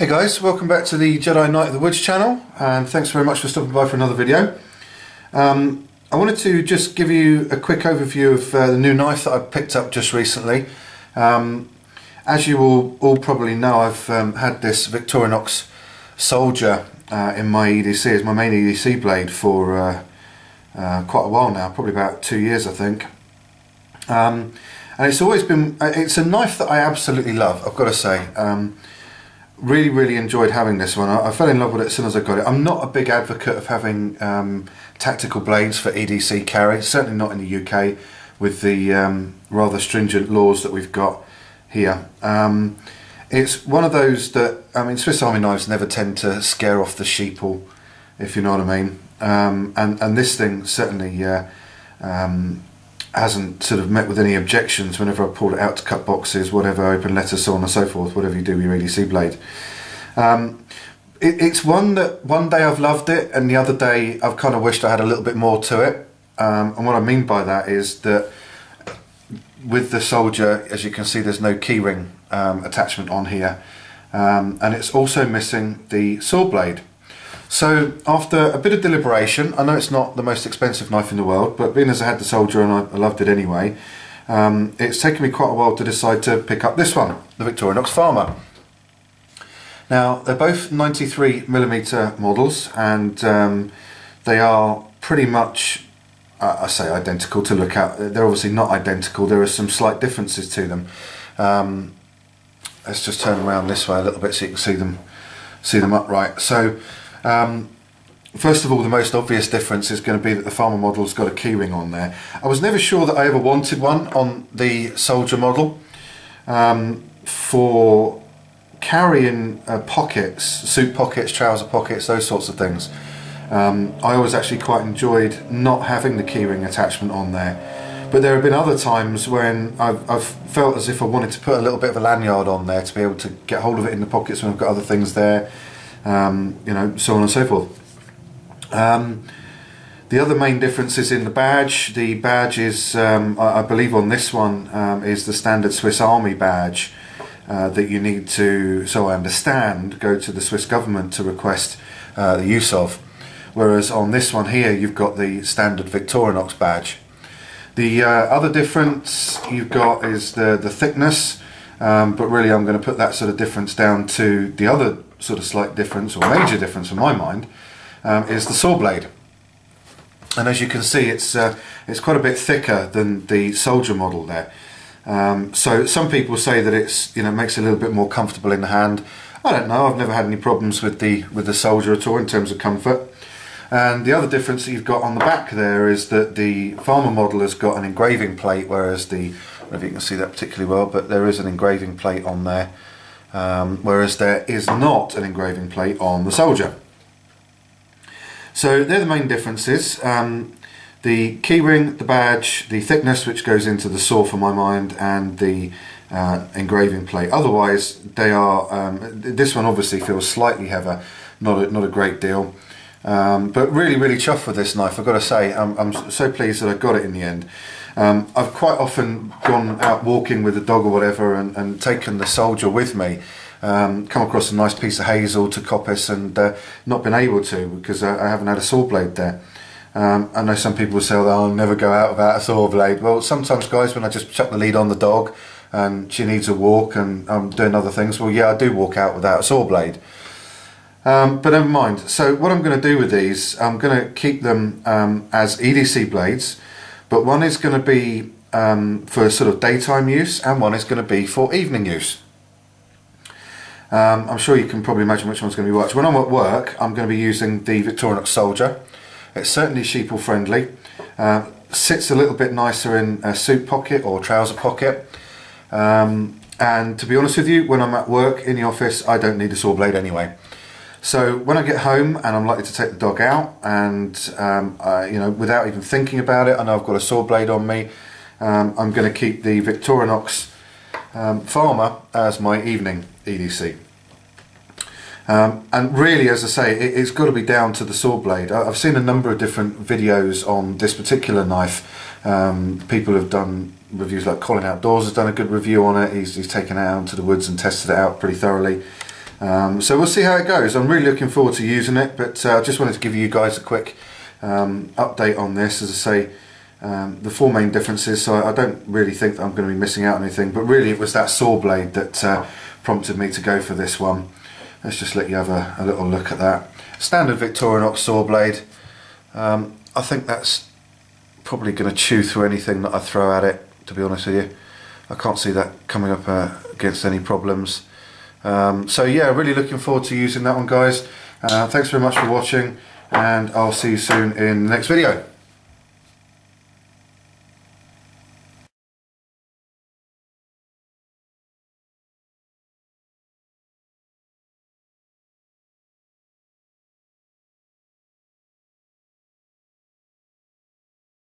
Hey guys, welcome back to the Jedi Knight of the Woods channel, and thanks very much for stopping by for another video. I wanted to just give you a quick overview of the new knife that I picked up just recently. As you all probably know, I've had this Victorinox Soldier in my EDC as my main EDC blade for quite a while now, probably about 2 years I think. And it's always been, it's a knife that I absolutely love, I've got to say. Really enjoyed having this one. I fell in love with it as soon as I got it. I'm not a big advocate of having tactical blades for EDC carry, certainly not in the UK with the rather stringent laws that we've got here. It's one of those that, I mean, Swiss Army knives never tend to scare off the sheeple, if you know what I mean. And this thing certainly hasn't sort of met with any objections whenever I pulled it out to cut boxes, whatever, open letters, so on and so forth, whatever you do with your EDC blade. It's one that one day I've loved it and the other day I've kind of wished I had a little bit more to it. And what I mean by that is that with the Soldier, as you can see, there's no keyring attachment on here, and it's also missing the saw blade. So after a bit of deliberation, I know it's not the most expensive knife in the world, but being as I had the Soldier and I loved it anyway, it's taken me quite a while to decide to pick up this one, the Victorinox Farmer. Now they're both 93mm models, and they are pretty much, I say identical to look at. They're obviously not identical, there are some slight differences to them. Let's just turn around this way a little bit so you can see them upright. So first of all, the most obvious difference is going to be that the Farmer model's got a keyring on there. I was never sure that I ever wanted one on the Soldier model. For carrying pockets, suit pockets, trouser pockets, those sorts of things, I always actually quite enjoyed not having the keyring attachment on there. But there have been other times when I've felt as if I wanted to put a little bit of a lanyard on there to be able to get hold of it in the pockets when I've got other things there. You know, so on and so forth. The other main difference is in the badge. The badge is, I believe on this one, is the standard Swiss Army badge that you need to, so I understand, go to the Swiss government to request the use of. Whereas on this one here, you've got the standard Victorinox badge. The other difference you've got is the thickness, but really I'm going to put that sort of difference down to the other sort of slight difference, or major difference in my mind, is the saw blade. And as you can see, it's quite a bit thicker than the Soldier model there. So some people say that it's, you know, makes it a little bit more comfortable in the hand. I don't know, I've never had any problems with the Soldier at all in terms of comfort. And the other difference that you've got on the back there is that the Farmer model has got an engraving plate, whereas the, I don't know if you can see that particularly well, but there is an engraving plate on there. Whereas there is not an engraving plate on the Soldier. So they're the main differences. The keyring, the badge, the thickness which goes into the saw for my mind, and the engraving plate. Otherwise they are, this one obviously feels slightly heavier, not a great deal. But really chuffed with this knife, I've got to say. I'm so pleased that I got it in the end. I've quite often gone out walking with a dog or whatever and taken the Soldier with me, come across a nice piece of hazel to coppice and not been able to because I haven't had a saw blade there. I know some people say, oh, I'll never go out without a saw blade. Well, sometimes guys, when I just chuck the lead on the dog and she needs a walk and I'm doing other things, well yeah, I do walk out without a saw blade. But never mind. So what I'm going to do with these, I'm going to keep them as EDC blades, but one is going to be for sort of daytime use and one is going to be for evening use. I'm sure you can probably imagine which one's going to be which. When I'm at work, I'm going to be using the Victorinox Soldier. It's certainly sheeple friendly, sits a little bit nicer in a suit pocket or trouser pocket, and to be honest with you, when I'm at work in the office, I don't need a saw blade anyway. So when I get home and I'm likely to take the dog out, and you know, without even thinking about it, I know I've got a saw blade on me, I'm going to keep the Victorinox Farmer as my evening EDC. And really, as I say, it's got to be down to the saw blade. I've seen a number of different videos on this particular knife. People have done reviews, like Colin Outdoors has done a good review on it. He's taken it out into the woods and tested it out pretty thoroughly. So we'll see how it goes. I'm really looking forward to using it, but I just wanted to give you guys a quick update on this. As I say, the 4 main differences, so I don't really think that I'm going to be missing out on anything, but really it was that saw blade that prompted me to go for this one. Let's just let you have a little look at that. Standard Victorinox saw blade. I think that's probably going to chew through anything that I throw at it, to be honest with you. I can't see that coming up against any problems. So yeah, really looking forward to using that one, guys. Thanks very much for watching, and I'll see you soon in the next video.